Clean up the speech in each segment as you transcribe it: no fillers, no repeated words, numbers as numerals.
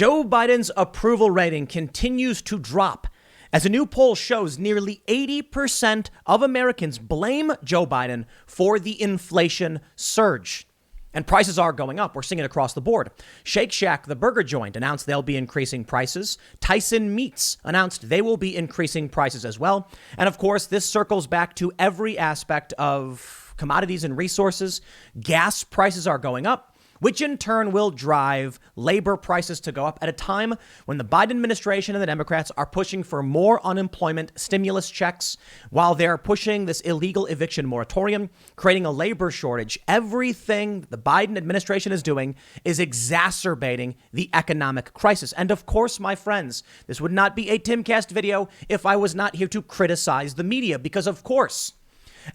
Joe Biden's approval rating continues to drop as a new poll shows nearly 80% of Americans blame Joe Biden for the inflation surge. And prices are going up. We're seeing it across the board. Shake Shack, the burger joint, announced they'll be increasing prices. Tyson Meats announced they will be increasing prices as well. And of course, this circles back to every aspect of commodities and resources. Gas prices are going up, which in turn will drive labor prices to go up at a time when the Biden administration and the Democrats are pushing for more unemployment stimulus checks while they're pushing this illegal eviction moratorium, creating a labor shortage. Everything the Biden administration is doing is exacerbating the economic crisis. And of course, my friends, this would not be a Timcast video if I was not here to criticize the media, because of course,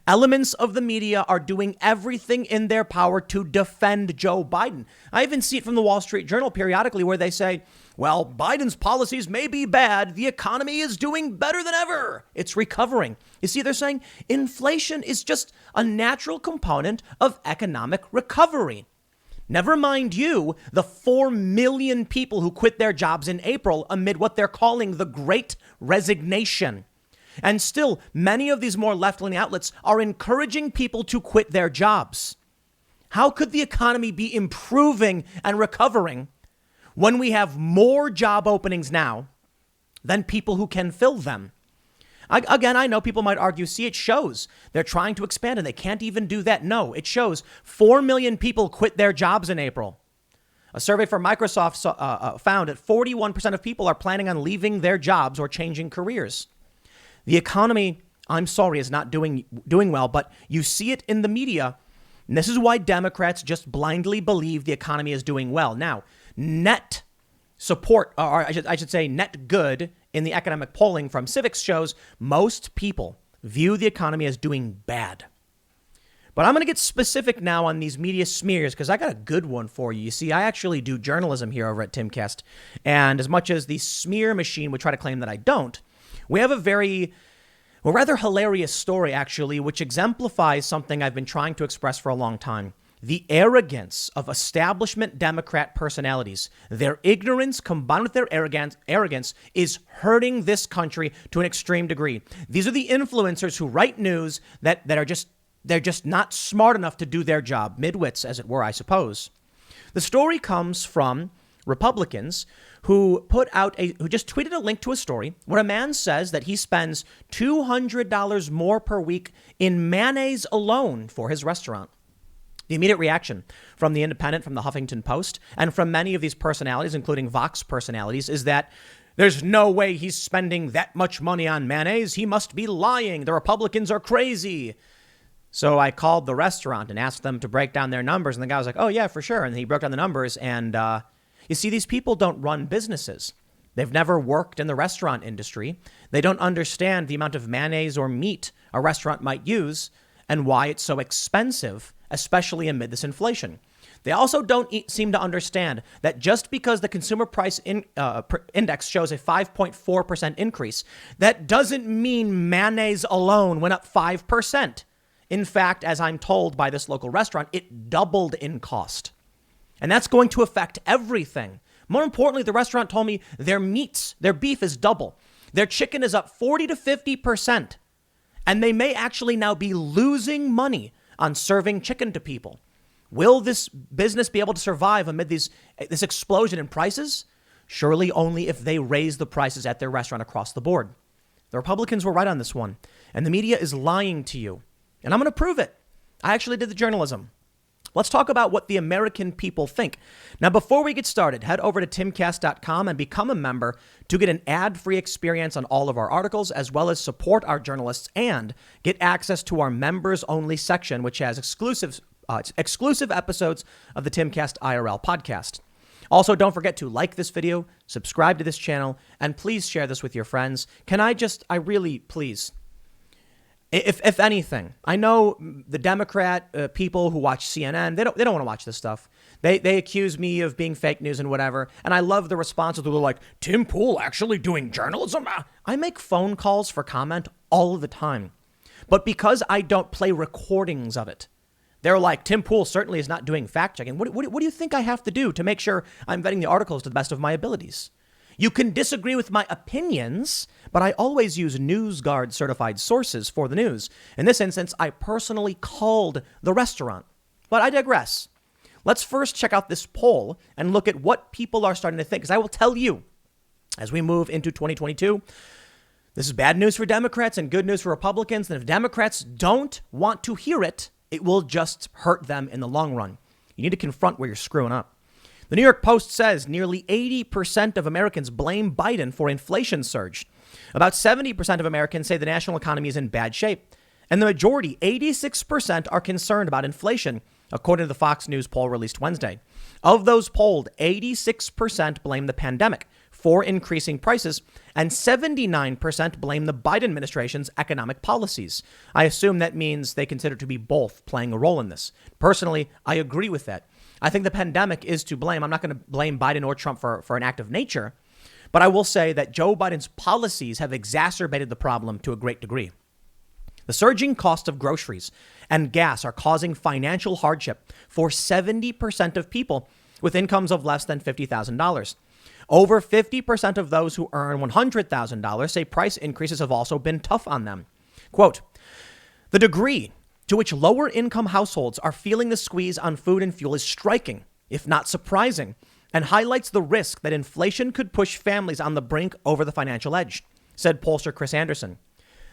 elements of the media are doing everything in their power to defend Joe Biden. I even see it from the Wall Street Journal periodically where they say, well, Biden's policies may be bad. The economy is doing better than ever. It's recovering. You see, they're saying inflation is just a natural component of economic recovery. Never mind the 4 million people who quit their jobs in April amid what they're calling the Great Resignation. And still, many of these more left-wing outlets are encouraging people to quit their jobs. How could the economy be improving and recovering when we have more job openings now than people who can fill them? Again, I know people might argue, see, it shows they're trying to expand and they can't even do that. No, it shows 4 million people quit their jobs in April. A survey from Microsoft found that 41% of people are planning on leaving their jobs or changing careers. The economy, I'm sorry, is not doing well, but you see it in the media. And this is why Democrats just blindly believe the economy is doing well. Now, net support, or I should say net good in the economic polling from Civics shows most people view the economy as doing bad. But I'm going to get specific now on these media smears because I got a good one for you. You see, I actually do journalism here over at Timcast. And as much as the smear machine would try to claim that I don't, we have a rather hilarious story, actually, which exemplifies something I've been trying to express for a long time. The arrogance of establishment Democrat personalities. Their ignorance combined with their arrogance is hurting this country to an extreme degree. These are the influencers who write news that are just not smart enough to do their job. Midwits, as it were, I suppose. The story comes from Republicans who just tweeted a link to a story where a man says that he spends $200 more per week in mayonnaise alone for his restaurant. The immediate reaction from The Independent, from the Huffington Post, and from many of these personalities, including Vox personalities, is that there's no way he's spending that much money on mayonnaise. He must be lying. The Republicans are crazy. So I called the restaurant and asked them to break down their numbers. And the guy was like, oh, yeah, for sure. And he broke down the numbers. And you see, these people don't run businesses. They've never worked in the restaurant industry. They don't understand the amount of mayonnaise or meat a restaurant might use and why it's so expensive, especially amid this inflation. They also don't seem to understand that just because the consumer price index shows a 5.4% increase, that doesn't mean mayonnaise alone went up 5%. In fact, as I'm told by this local restaurant, it doubled in cost. And that's going to affect everything. More importantly, the restaurant told me their beef is double. Their chicken is up 40 to 50%. And they may actually now be losing money on serving chicken to people. Will this business be able to survive amid this explosion in prices? Surely only if they raise the prices at their restaurant across the board. The Republicans were right on this one. And the media is lying to you. And I'm going to prove it. I actually did the journalism. Let's talk about what the American people think. Now, before we get started, head over to timcast.com and become a member to get an ad-free experience on all of our articles, as well as support our journalists and get access to our members-only section, which has exclusive episodes of the Timcast IRL podcast. Also, don't forget to like this video, subscribe to this channel, and please share this with your friends. Please, if anything, I know the Democrat people who watch CNN, they don't want to watch this stuff. They accuse me of being fake news and whatever. And I love the responses where they're like, Tim Pool actually doing journalism? I make phone calls for comment all of the time. But because I don't play recordings of it, They're like, Tim Pool certainly is not doing fact checking. What do you think I have to do to make sure I'm vetting the articles to the best of my abilities? You can disagree with my opinions, but I always use NewsGuard certified sources for the news. In this instance, I personally called the restaurant. But I digress. Let's first check out this poll and look at what people are starting to think. Because I will tell you, as we move into 2022, this is bad news for Democrats and good news for Republicans. And if Democrats don't want to hear it, it will just hurt them in the long run. You need to confront where you're screwing up. The New York Post says nearly 80% of Americans blame Biden for inflation surge. About 70% of Americans say the national economy is in bad shape. And the majority, 86%, are concerned about inflation, according to the Fox News poll released Wednesday. Of those polled, 86% blame the pandemic for increasing prices, and 79% blame the Biden administration's economic policies. I assume that means they consider to be both playing a role in this. Personally, I agree with that. I think the pandemic is to blame. I'm not going to blame Biden or Trump for an act of nature, but I will say that Joe Biden's policies have exacerbated the problem to a great degree. The surging cost of groceries and gas are causing financial hardship for 70% of people with incomes of less than $50,000. Over 50% of those who earn $100,000 say price increases have also been tough on them. Quote, the degree to which lower income households are feeling the squeeze on food and fuel is striking, if not surprising, and highlights the risk that inflation could push families on the brink over the financial edge, said pollster Chris Anderson.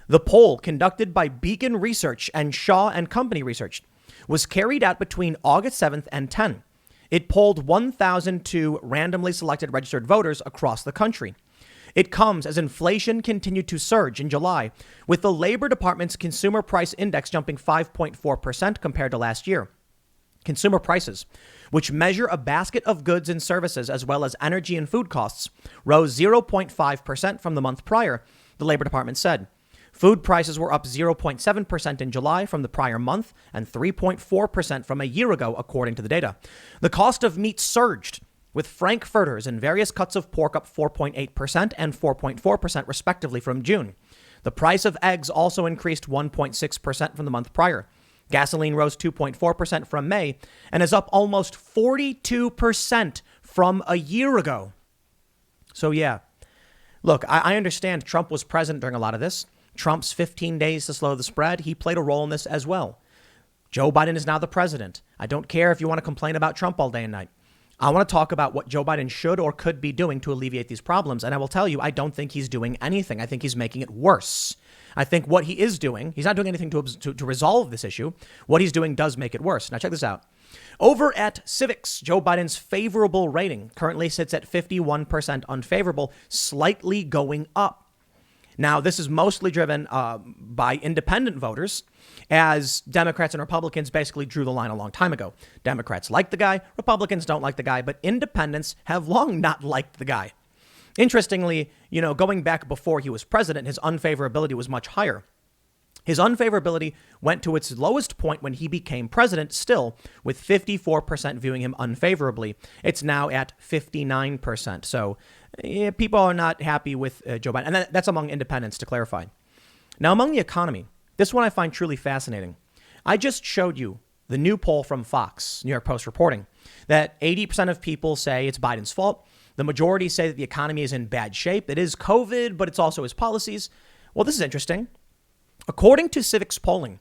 The poll, conducted by Beacon Research and Shaw and Company Research, was carried out between August 7th and 10. It polled 1,002 randomly selected registered voters across the country. It comes as inflation continued to surge in July, with the Labor Department's Consumer Price Index jumping 5.4% compared to last year. Consumer prices, which measure a basket of goods and services as well as energy and food costs, rose 0.5% from the month prior, the Labor Department said. Food prices were up 0.7% in July from the prior month and 3.4% from a year ago, according to the data. The cost of meat surged, with frankfurters and various cuts of pork up 4.8% and 4.4% respectively from June. The price of eggs also increased 1.6% from the month prior. Gasoline rose 2.4% from May and is up almost 42% from a year ago. So yeah, look, I understand Trump was president during a lot of this. Trump's 15 days to slow the spread, he played a role in this as well. Joe Biden is now the president. I don't care if you want to complain about Trump all day and night. I want to talk about what Joe Biden should or could be doing to alleviate these problems. And I will tell you, I don't think he's doing anything. I think he's making it worse. I think what he is doing, he's not doing anything to resolve this issue. What he's doing does make it worse. Now, check this out. Over at Civics, Joe Biden's favorable rating currently sits at 51% unfavorable, slightly going up. Now, this is mostly driven by independent voters, as Democrats and Republicans basically drew the line a long time ago. Democrats like the guy, Republicans don't like the guy, but independents have long not liked the guy. Interestingly, going back before he was president, his unfavorability was much higher. His unfavorability went to its lowest point when he became president, still with 54% viewing him unfavorably. It's now at 59%. So people are not happy with Joe Biden. And that's among independents, to clarify. Now, among the economy, this one I find truly fascinating. I just showed you the new poll from Fox, New York Post reporting, that 80% of people say it's Biden's fault. The majority say that the economy is in bad shape. It is COVID, but it's also his policies. Well, this is interesting. According to Civics polling,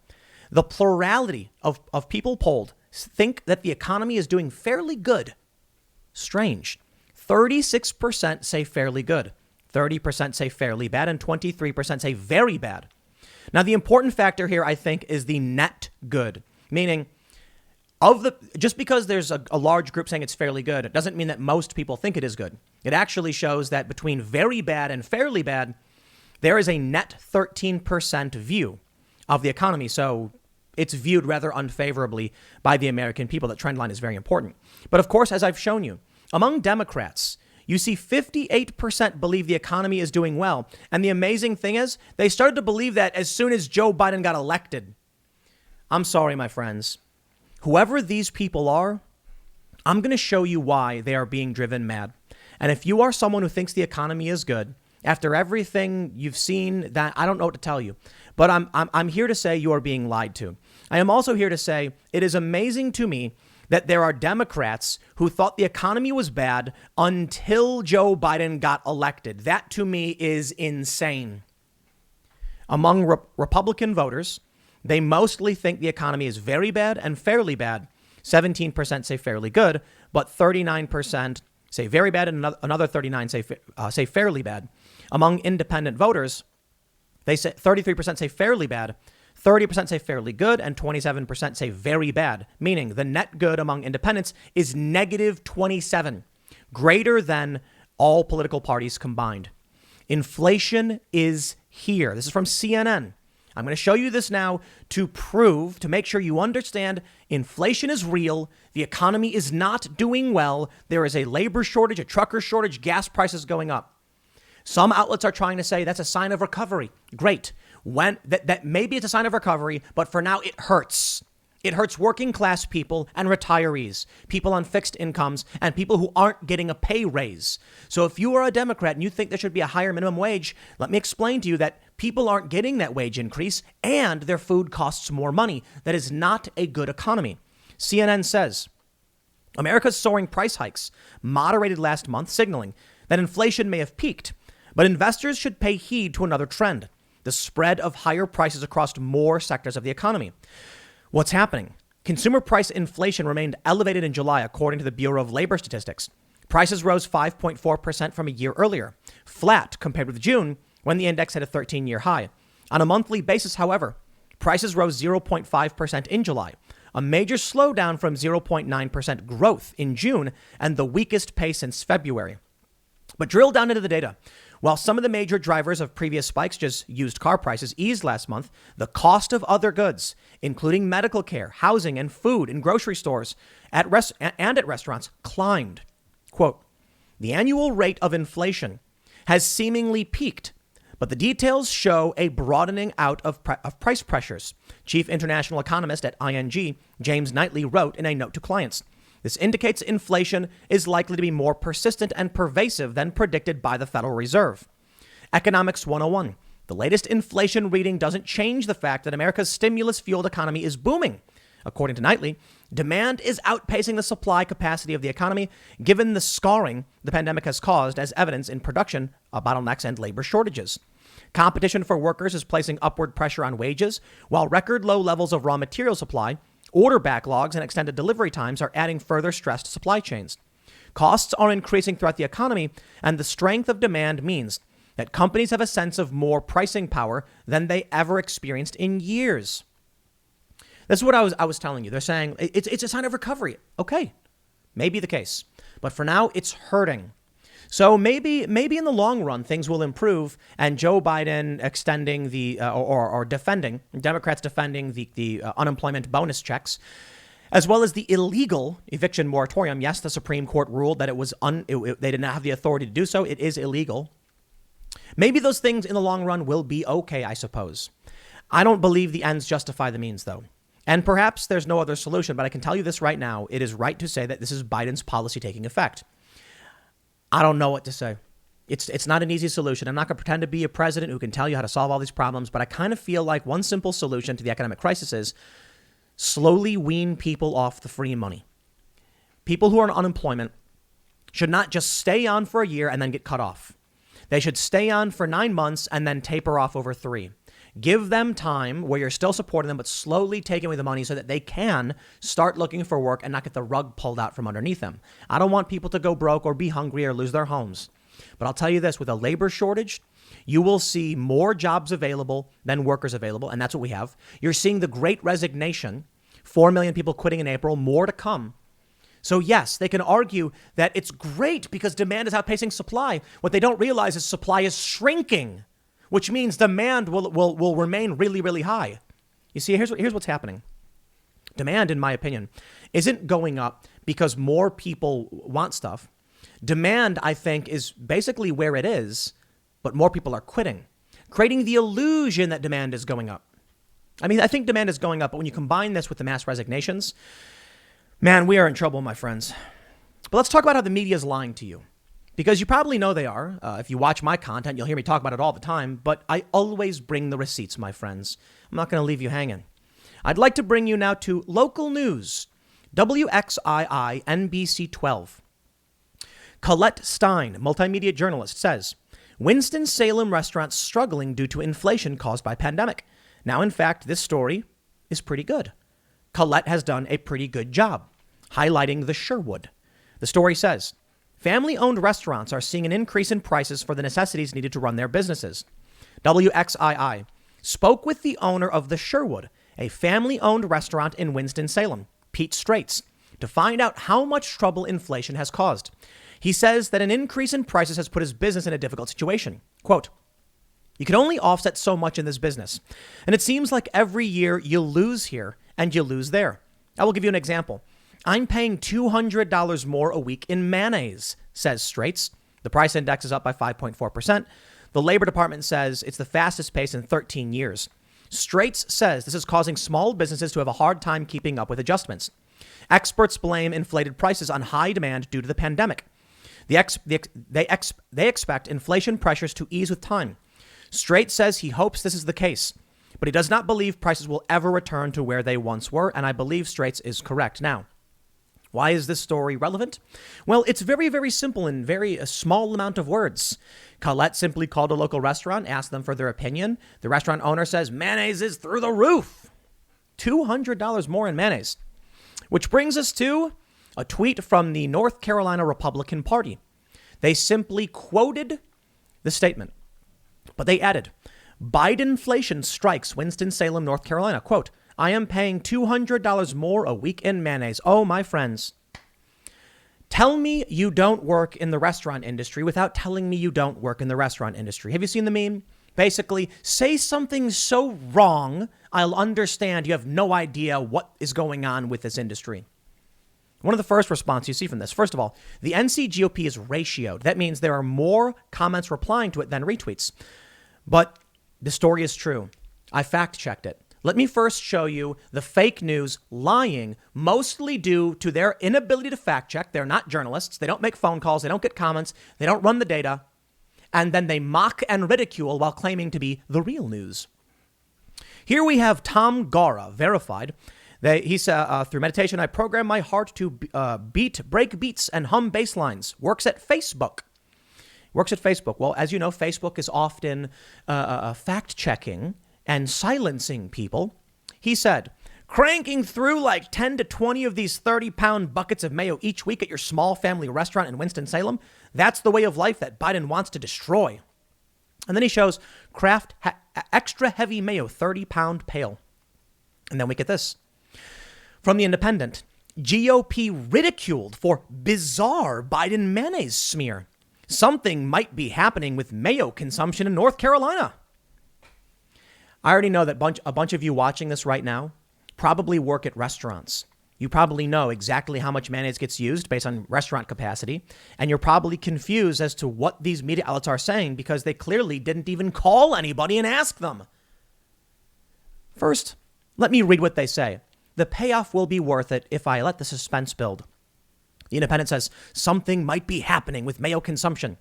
the plurality of people polled think that the economy is doing fairly good. Strange. 36% say fairly good, 30% say fairly bad, and 23% say very bad. Now, the important factor here, I think, is the net good, meaning just because there's a large group saying it's fairly good, it doesn't mean that most people think it is good. It actually shows that between very bad and fairly bad, there is a net 13% view of the economy. So it's viewed rather unfavorably by the American people. That trend line is very important. But of course, as I've shown you, among Democrats, you see 58% believe the economy is doing well. And the amazing thing is they started to believe that as soon as Joe Biden got elected. I'm sorry, my friends. Whoever these people are, I'm going to show you why they are being driven mad. And if you are someone who thinks the economy is good, after everything you've seen, that I don't know what to tell you, but I'm here to say you are being lied to. I am also here to say it is amazing to me that there are Democrats who thought the economy was bad until Joe Biden got elected. That to me is insane. Among Republican voters, they mostly think the economy is very bad and fairly bad. 17% say fairly good, but 39% say very bad, and another 39 say fairly bad. Among independent voters, they say 33% say fairly bad, 30% say fairly good, and 27% say very bad, meaning the net good among independents is negative 27, greater than all political parties combined. Inflation is here. This is from CNN. I'm going to show you this now to make sure you understand inflation is real. The economy is not doing well. There is a labor shortage, a trucker shortage, gas prices going up. Some outlets are trying to say that's a sign of recovery. Great. That maybe it's a sign of recovery, but for now it hurts. It hurts working class people and retirees, people on fixed incomes, and people who aren't getting a pay raise. So if you are a Democrat and you think there should be a higher minimum wage, let me explain to you that people aren't getting that wage increase and their food costs more money. That is not a good economy. CNN says America's soaring price hikes moderated last month, signaling that inflation may have peaked, but investors should pay heed to another trend: the spread of higher prices across more sectors of the economy. What's happening? Consumer price inflation remained elevated in July, according to the Bureau of Labor Statistics. Prices rose 5.4% from a year earlier, flat compared with June, when the index hit a 13-year high. On a monthly basis, however, prices rose 0.5% in July, a major slowdown from 0.9% growth in June and the weakest pace since February. But drill down into the data. While some of the major drivers of previous spikes, just used car prices, eased last month, the cost of other goods, including medical care, housing, and food in grocery stores and at restaurants, climbed. Quote, the annual rate of inflation has seemingly peaked, but the details show a broadening out of price pressures. Chief international economist at ING, James Knightley, wrote in a note to clients. This indicates inflation is likely to be more persistent and pervasive than predicted by the Federal Reserve. Economics 101. The latest inflation reading doesn't change the fact that America's stimulus-fueled economy is booming. According to Knightley, demand is outpacing the supply capacity of the economy, given the scarring the pandemic has caused, as evidence in production bottlenecks and labor shortages. Competition for workers is placing upward pressure on wages, while record low levels of raw material supply, order backlogs, and extended delivery times are adding further stress to supply chains. Costs are increasing throughout the economy, and the strength of demand means that companies have a sense of more pricing power than they ever experienced in years. This is what I was telling you. They're saying it's a sign of recovery. Okay, maybe the case. But for now, it's hurting. So maybe in the long run, things will improve, and Joe Biden extending or defending, Democrats defending the unemployment bonus checks, as well as the illegal eviction moratorium. Yes, the Supreme Court ruled that they did not have the authority to do so. It is illegal. Maybe those things in the long run will be okay, I suppose. I don't believe the ends justify the means, though. And perhaps there's no other solution, but I can tell you this right now. It is right to say that this is Biden's policy taking effect. I don't know what to say. It's not an easy solution. I'm not going to pretend to be a president who can tell you how to solve all these problems, but I kind of feel like one simple solution to the economic crisis is slowly wean people off the free money. People who are on unemployment should not just stay on for a year and then get cut off. They should stay on for 9 months and then taper off over 3. Give them time where you're still supporting them, but slowly taking away the money so that they can start looking for work and not get the rug pulled out from underneath them. I don't want people to go broke or be hungry or lose their homes. But I'll tell you this, with a labor shortage, you will see more jobs available than workers available. And that's what we have. You're seeing the great resignation, 4 million people quitting in April, more to come. So yes, they can argue that it's great because demand is outpacing supply. What they don't realize is supply is shrinking, which means demand will remain really, really high. You see, here's what's happening. Demand, in my opinion, isn't going up because more people want stuff. Demand, I think, is basically where it is, but more people are quitting, creating the illusion that demand is going up. I mean, I think demand is going up, but when you combine this with the mass resignations, man, we are in trouble, my friends. But let's talk about how the media is lying to you. Because you probably know they are. If you watch my content, you'll hear me talk about it all the time. But I always bring the receipts, my friends. I'm not going to leave you hanging. I'd like to bring you now to local news. WXII NBC 12. Colette Stein, multimedia journalist, says, Winston-Salem restaurants struggling due to inflation caused by pandemic. Now, in fact, this story is pretty good. Colette has done a pretty good job highlighting the Sherwood. The story says, family-owned restaurants are seeing an increase in prices for the necessities needed to run their businesses. WXII spoke with the owner of the Sherwood, a family-owned restaurant in Winston-Salem, Pete Straits, to find out how much trouble inflation has caused. He says that an increase in prices has put his business in a difficult situation. Quote, you can only offset so much in this business. And it seems like every year you lose here and you lose there. I will give you an example. I'm paying $200 more a week in mayonnaise, says Straits. The price index is up by 5.4%. The Labor Department says it's the fastest pace in 13 years. Straits says this is causing small businesses to have a hard time keeping up with adjustments. Experts blame inflated prices on high demand due to the pandemic. They expect inflation pressures to ease with time. Straits says he hopes this is the case, but he does not believe prices will ever return to where they once were, and I believe Straits is correct. Now, why is this story relevant? Well, it's very, very simple in a small amount of words. Colette simply called a local restaurant, asked them for their opinion. The restaurant owner says mayonnaise is through the roof. $200 more in mayonnaise. Which brings us to a tweet from the North Carolina Republican Party. They simply quoted the statement, but they added, Bidinflation strikes Winston-Salem, North Carolina. Quote, I am paying $200 more a week in mayonnaise. Oh, my friends. Tell me you don't work in the restaurant industry without telling me you don't work in the restaurant industry. Have you seen the meme? Basically, say something so wrong, I'll understand you have no idea what is going on with this industry. One of the first responses you see from this, first of all, the NC GOP is ratioed. That means there are more comments replying to it than retweets. But the story is true. I fact-checked it. Let me first show you the fake news lying, mostly due to their inability to fact-check. They're not journalists. They don't make phone calls. They don't get comments. They don't run the data. And then they mock and ridicule while claiming to be the real news. Here we have Tom Gara, verified. He said, through meditation, I program my heart to break beats and hum bass lines. Works at Facebook. Well, as you know, Facebook is often fact-checking and silencing people. He said, cranking through like 10 to 20 of these 30-pound buckets of mayo each week at your small family restaurant in Winston-Salem. That's the way of life that Biden wants to destroy. And then he shows Kraft extra heavy mayo, 30-pound pail. And then we get this. From the Independent, GOP ridiculed for bizarre Biden mayonnaise smear. Something might be happening with mayo consumption in North Carolina. I already know that a bunch of you watching this right now probably work at restaurants. You probably know exactly how much mayonnaise gets used based on restaurant capacity. And you're probably confused as to what these media outlets are saying because they clearly didn't even call anybody and ask them. First, let me read what they say. The payoff will be worth it if I let the suspense build. The Independent says something might be happening with mayo consumption.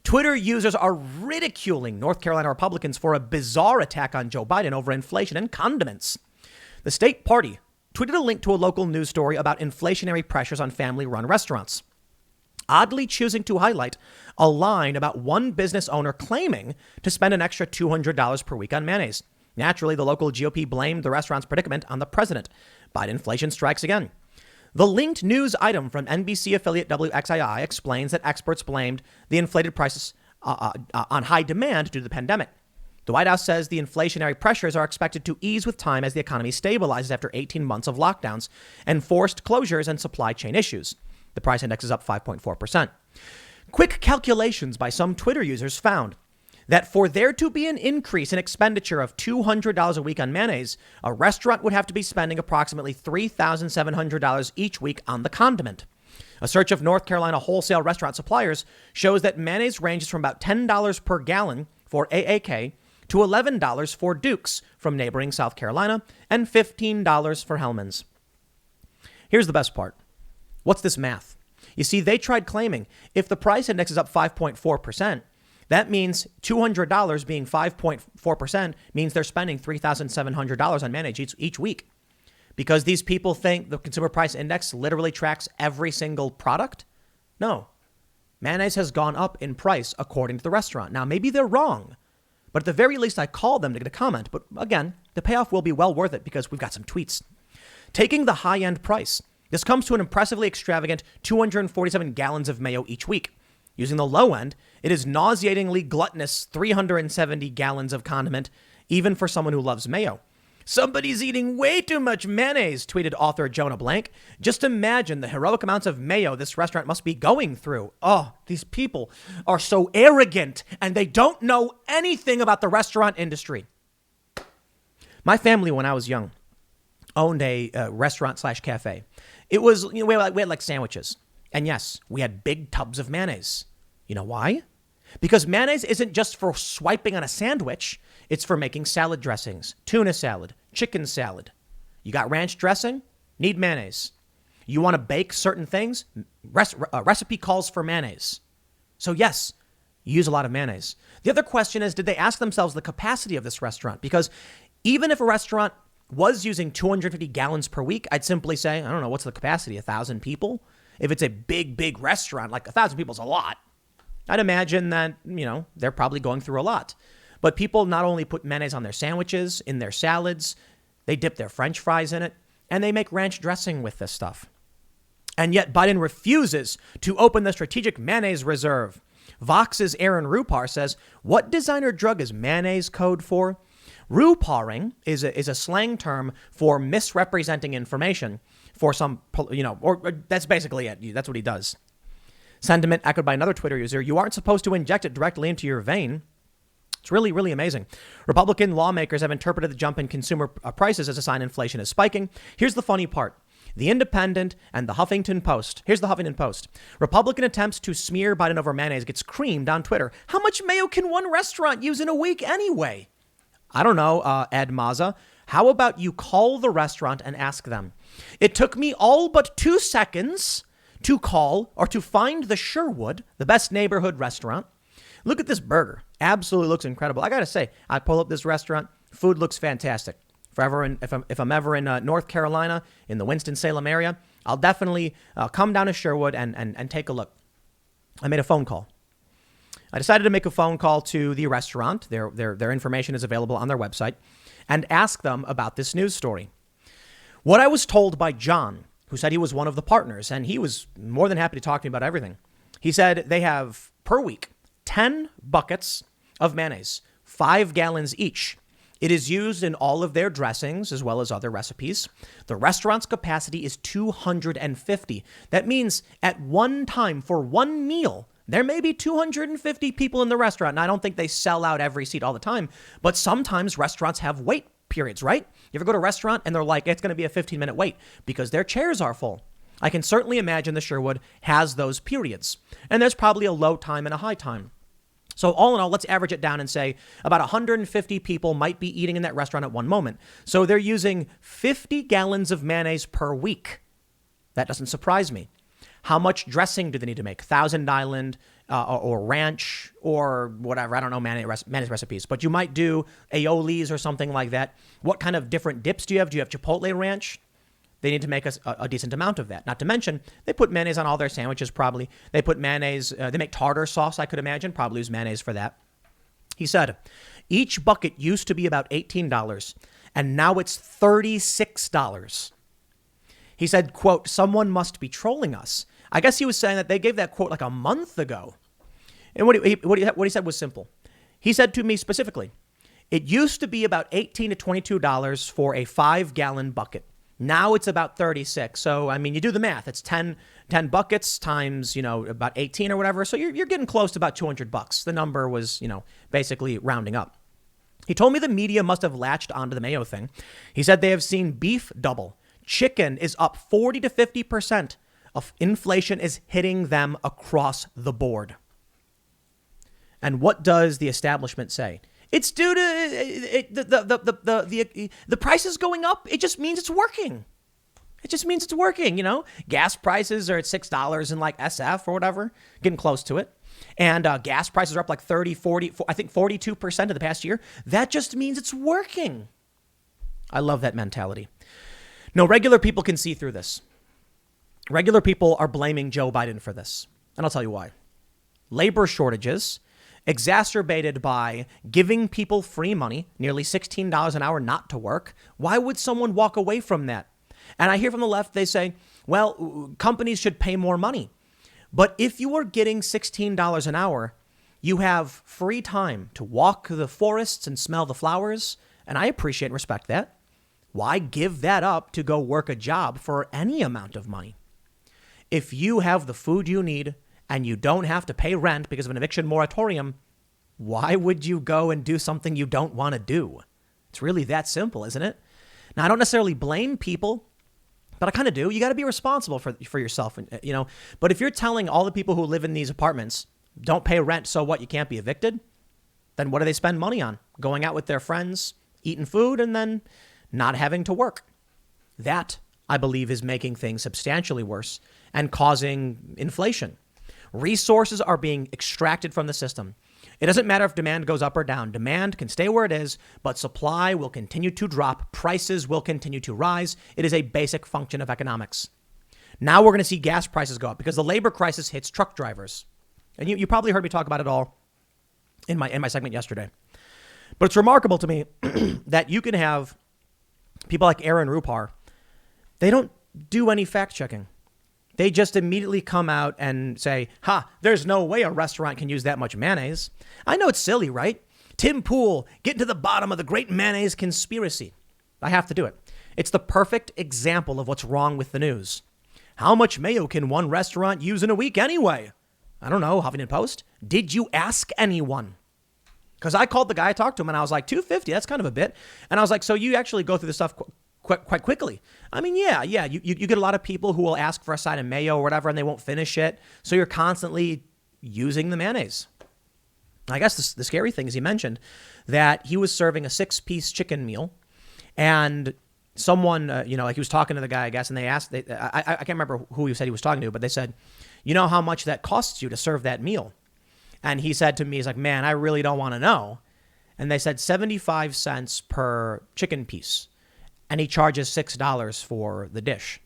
Twitter users are ridiculing North Carolina Republicans for a bizarre attack on Joe Biden over inflation and condiments. The state party tweeted a link to a local news story about inflationary pressures on family-run restaurants, oddly choosing to highlight a line about one business owner claiming to spend an extra $200 per week on mayonnaise. Naturally, the local GOP blamed the restaurant's predicament on the president. Biden-inflation strikes again. The linked news item from NBC affiliate WXII explains that experts blamed the inflated prices on high demand due to the pandemic. The White House says the inflationary pressures are expected to ease with time as the economy stabilizes after 18 months of lockdowns and forced closures and supply chain issues. The price index is up 5.4%. Quick calculations by some Twitter users found that for there to be an increase in expenditure of $200 a week on mayonnaise, a restaurant would have to be spending approximately $3,700 each week on the condiment. A search of North Carolina wholesale restaurant suppliers shows that mayonnaise ranges from about $10 per gallon for AAK to $11 for Duke's from neighboring South Carolina and $15 for Hellman's. Here's the best part. What's this math? You see, they tried claiming if the price index is up 5.4%, that means $200 being 5.4% means they're spending $3,700 on mayonnaise each week. Because these people think the consumer price index literally tracks every single product? No. Mayonnaise has gone up in price according to the restaurant. Now, maybe they're wrong, but at the very least, I called them to get a comment. But again, the payoff will be well worth it because we've got some tweets. Taking the high-end price, this comes to an impressively extravagant 247 gallons of mayo each week. Using the low end, it is nauseatingly gluttonous 370 gallons of condiment, even for someone who loves mayo. Somebody's eating way too much mayonnaise, tweeted author Jonah Blank. Just imagine the heroic amounts of mayo this restaurant must be going through. Oh, these people are so arrogant and they don't know anything about the restaurant industry. My family, when I was young, owned a restaurant/cafe. It was, we had like sandwiches. And yes, we had big tubs of mayonnaise. You know why? Because mayonnaise isn't just for swiping on a sandwich. It's for making salad dressings, tuna salad, chicken salad. You got ranch dressing? Need mayonnaise. You want to bake certain things? Recipe calls for mayonnaise. So yes, you use a lot of mayonnaise. The other question is, did they ask themselves the capacity of this restaurant? Because even if a restaurant was using 250 gallons per week, I'd simply say, I don't know, what's the capacity? 1,000 people? If it's a big restaurant, like 1,000 people is a lot. I'd imagine that, they're probably going through a lot. But people not only put mayonnaise on their sandwiches, in their salads, they dip their French fries in it, and they make ranch dressing with this stuff. And yet Biden refuses to open the strategic mayonnaise reserve. Vox's Aaron Rupar says, what designer drug is mayonnaise code for? Ruparing is a slang term for misrepresenting information for some, or that's basically it. That's what he does. Sentiment echoed by another Twitter user. You aren't supposed to inject it directly into your vein. It's really, really amazing. Republican lawmakers have interpreted the jump in consumer prices as a sign inflation is spiking. Here's the funny part. The Independent and the Huffington Post. Here's the Huffington Post. Republican attempts to smear Biden over mayonnaise gets creamed on Twitter. How much mayo can one restaurant use in a week anyway? I don't know, Ed Maza. How about you call the restaurant and ask them? It took me all but 2 seconds to call or to find the Sherwood, the best neighborhood restaurant. Look at this burger. Absolutely looks incredible. I got to say, I pull up this restaurant. Food looks fantastic. If I'm ever in North Carolina, in the Winston-Salem area, I'll definitely come down to Sherwood and take a look. I made a phone call. I decided to make a phone call to the restaurant. Their information is available on their website, and ask them about this news story. What I was told by John, who said he was one of the partners, and he was more than happy to talk to me about everything. He said they have, per week, 10 buckets of mayonnaise, 5 gallons each. It is used in all of their dressings as well as other recipes. The restaurant's capacity is 250. That means at one time for one meal, there may be 250 people in the restaurant. And I don't think they sell out every seat all the time, but sometimes restaurants have wait periods, right? You ever go to a restaurant and they're like, it's going to be a 15-minute wait because their chairs are full. I can certainly imagine the Sherwood has those periods. And there's probably a low time and a high time. So all in all, let's average it down and say about 150 people might be eating in that restaurant at one moment. So they're using 50 gallons of mayonnaise per week. That doesn't surprise me. How much dressing do they need to make? Thousand Island or ranch or whatever. I don't know mayonnaise recipes, but you might do aiolis or something like that. What kind of different dips do you have? Do you have Chipotle ranch? They need to make a decent amount of that. Not to mention, they put mayonnaise on all their sandwiches probably. They put mayonnaise, they make tartar sauce, I could imagine. Probably use mayonnaise for that. He said, each bucket used to be about $18, and now it's $36. He said, quote, someone must be trolling us. I guess he was saying that they gave that quote like a month ago. And what he said was simple. He said to me specifically, it used to be about $18 to $22 for a 5-gallon bucket. Now it's about 36. So, I mean, you do the math. It's 10 buckets times, about 18 or whatever. So you're getting close to about $200. The number was, basically rounding up. He told me the media must have latched onto the mayo thing. He said they have seen beef double. Chicken is up 40 to 50%. Inflation is hitting them across the board. And what does the establishment say? It's due to the prices going up. It just means it's working. It just means it's working, Gas prices are at $6 in like SF or whatever, getting close to it. And gas prices are up like 30, 40, I think 42% of the past year. That just means it's working. I love that mentality. No, regular people can see through this. Regular people are blaming Joe Biden for this. And I'll tell you why. Labor shortages, exacerbated by giving people free money, nearly $16 an hour not to work. Why would someone walk away from that? And I hear from the left, they say, well, companies should pay more money. But if you are getting $16 an hour, you have free time to walk the forests and smell the flowers. And I appreciate and respect that. Why give that up to go work a job for any amount of money? If you have the food you need and you don't have to pay rent because of an eviction moratorium, why would you go and do something you don't want to do? It's really that simple, isn't it? Now, I don't necessarily blame people, but I kind of do. You got to be responsible for yourself, you know. But if you're telling all the people who live in these apartments, don't pay rent, so what, you can't be evicted? Then what do they spend money on? Going out with their friends, eating food, and then not having to work. That, I believe, is making things substantially worse and causing inflation. Resources are being extracted from the system. It doesn't matter if demand goes up or down. Demand can stay where it is, but supply will continue to drop. Prices will continue to rise. It is a basic function of economics. Now we're going to see gas prices go up because the labor crisis hits truck drivers. And you probably heard me talk about it all in my segment yesterday. But it's remarkable to me that you can have people like Aaron Rupar. They don't do any fact checking. They just immediately come out and say, there's no way a restaurant can use that much mayonnaise. I know it's silly, right? Tim Pool, getting to the bottom of the great mayonnaise conspiracy. I have to do it. It's the perfect example of what's wrong with the news. How much mayo can one restaurant use in a week anyway? I don't know, Huffington Post. Did you ask anyone? Because I called the guy, I talked to him, and I was like, $2.50, that's kind of a bit. And I was like, so you actually go through this stuff quite quickly. I mean, yeah. You get a lot of people who will ask for a side of mayo or whatever, and they won't finish it. So you're constantly using the mayonnaise. I guess the scary thing is he mentioned that he was serving a 6-piece chicken meal, and someone, like he was talking to the guy, I guess, and they asked, I can't remember who he said he was talking to, but they said, you know how much that costs you to serve that meal? And he said to me, he's like, man, I really don't want to know. And they said 75 cents per chicken piece. And he charges $6 for the dish.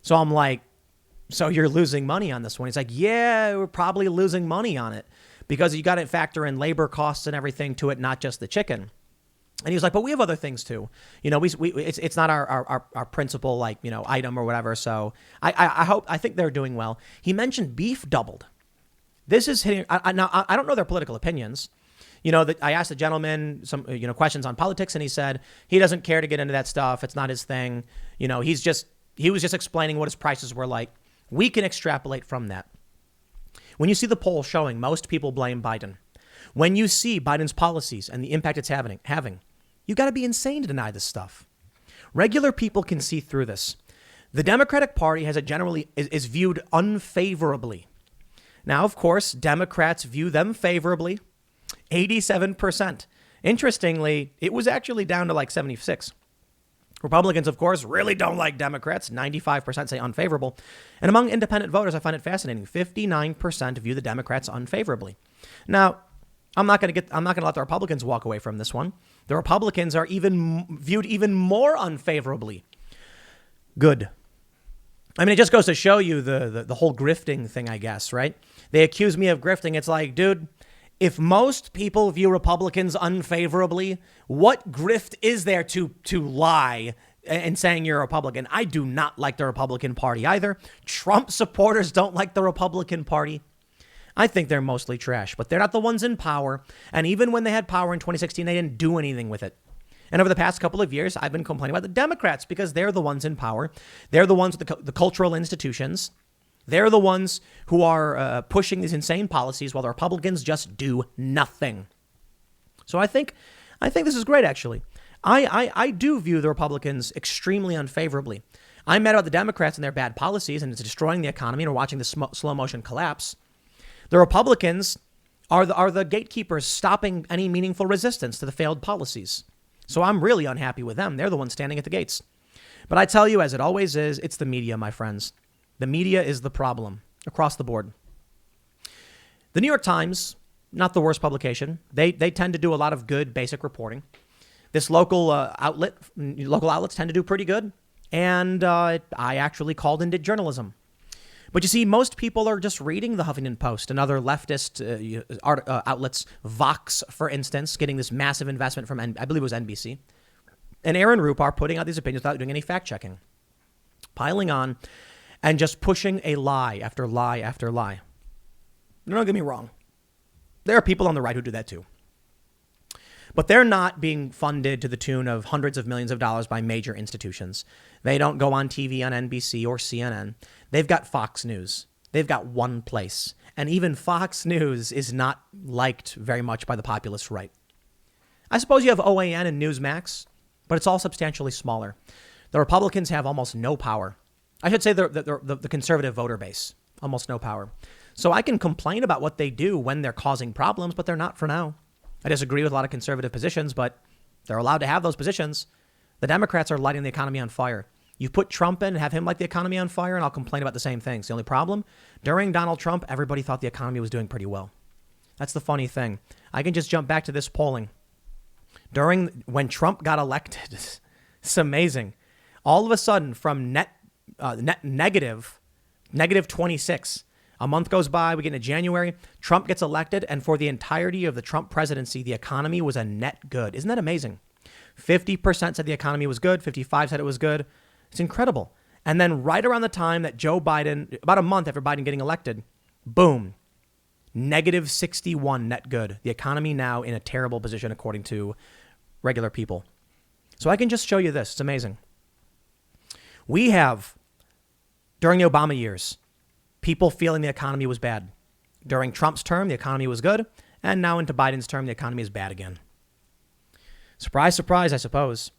So I'm like, so you're losing money on this one? He's like, yeah, we're probably losing money on it because you got to factor in labor costs and everything to it, not just the chicken. And he was like, but we have other things too. You know, it's not our principal, item or whatever. So I think they're doing well. He mentioned beef doubled. This is hitting. Now, I don't know their political opinions. I asked the gentleman some, questions on politics, and he said he doesn't care to get into that stuff. It's not his thing. He was just explaining what his prices were like. We can extrapolate from that. When you see the poll showing most people blame Biden, when you see Biden's policies and the impact it's having, you got to be insane to deny this stuff. Regular people can see through this. The Democratic Party is viewed unfavorably. Now, of course, Democrats view them favorably. 87%. Interestingly, it was actually down to like 76. Republicans, of course, really don't like Democrats. 95% say unfavorable. And among independent voters, I find it fascinating. 59% view the Democrats unfavorably. Now, I'm not going to let the Republicans walk away from this one. The Republicans are viewed even more unfavorably. Good. I mean, it just goes to show you the whole grifting thing, I guess, right? They accuse me of grifting. It's like, dude, if most people view Republicans unfavorably, what grift is there to lie and saying you're a Republican? I do not like the Republican Party either. Trump supporters don't like the Republican Party. I think they're mostly trash, but they're not the ones in power. And even when they had power in 2016, they didn't do anything with it. And over the past couple of years, I've been complaining about the Democrats because they're the ones in power. They're the ones with the cultural institutions. They're the ones who are pushing these insane policies while the Republicans just do nothing. So I think this is great, actually. I do view the Republicans extremely unfavorably. I'm mad about the Democrats and their bad policies, and it's destroying the economy, and we're watching the slow motion collapse. The Republicans are the gatekeepers stopping any meaningful resistance to the failed policies. So I'm really unhappy with them. They're the ones standing at the gates. But I tell you, as it always is, it's the media, my friends. The media is the problem across the board. The New York Times, not the worst publication. They tend to do a lot of good basic reporting. This local outlets tend to do pretty good. And I actually called and did journalism. But you see, most people are just reading the Huffington Post and other leftist outlets. Vox, for instance, getting this massive investment from, I believe it was NBC. And Aaron Rupar putting out these opinions without doing any fact checking. Piling on and just pushing a lie after lie after lie. Don't get me wrong. There are people on the right who do that too. But they're not being funded to the tune of hundreds of millions of dollars by major institutions. They don't go on TV on NBC or CNN. They've got Fox News. They've got one place. And even Fox News is not liked very much by the populist right. I suppose you have OAN and Newsmax, but it's all substantially smaller. The Republicans have almost no power. I should say the conservative voter base, almost no power. So I can complain about what they do when they're causing problems, but they're not for now. I disagree with a lot of conservative positions, but they're allowed to have those positions. The Democrats are lighting the economy on fire. You put Trump in and have him light the economy on fire, and I'll complain about the same things. The only problem, during Donald Trump, everybody thought the economy was doing pretty well. That's the funny thing. I can just jump back to this polling. When Trump got elected, it's amazing. All of a sudden, from negative 26, a month goes by, we get into January, Trump gets elected, and for the entirety of the Trump presidency, the economy was a net good. Isn't that amazing? 50% said the economy was good, 55% said it was good. It's incredible. And then right around the time that Joe Biden, about a month after Biden getting elected, boom, negative 61 net good. The economy now in a terrible position according to regular people. So I can just show you this. It's amazing. We have, during the Obama years, people feeling the economy was bad. During Trump's term, the economy was good. And now into Biden's term, the economy is bad again. Surprise, surprise, I suppose.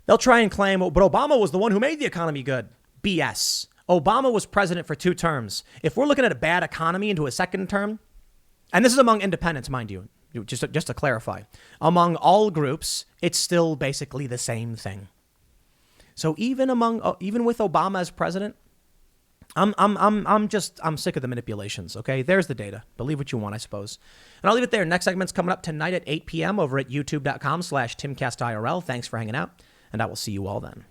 They'll try and claim, but Obama was the one who made the economy good. BS. Obama was president for 2 terms. If we're looking at a bad economy into a second term, and this is among independents, mind you, just to clarify, among all groups, it's still basically the same thing. So even with Obama as president, I'm sick of the manipulations. Okay, there's the data. Believe what you want, I suppose. And I'll leave it there. Next segment's coming up tonight at 8 p.m. over at youtube.com/TimCastIRL. Thanks for hanging out, and I will see you all then.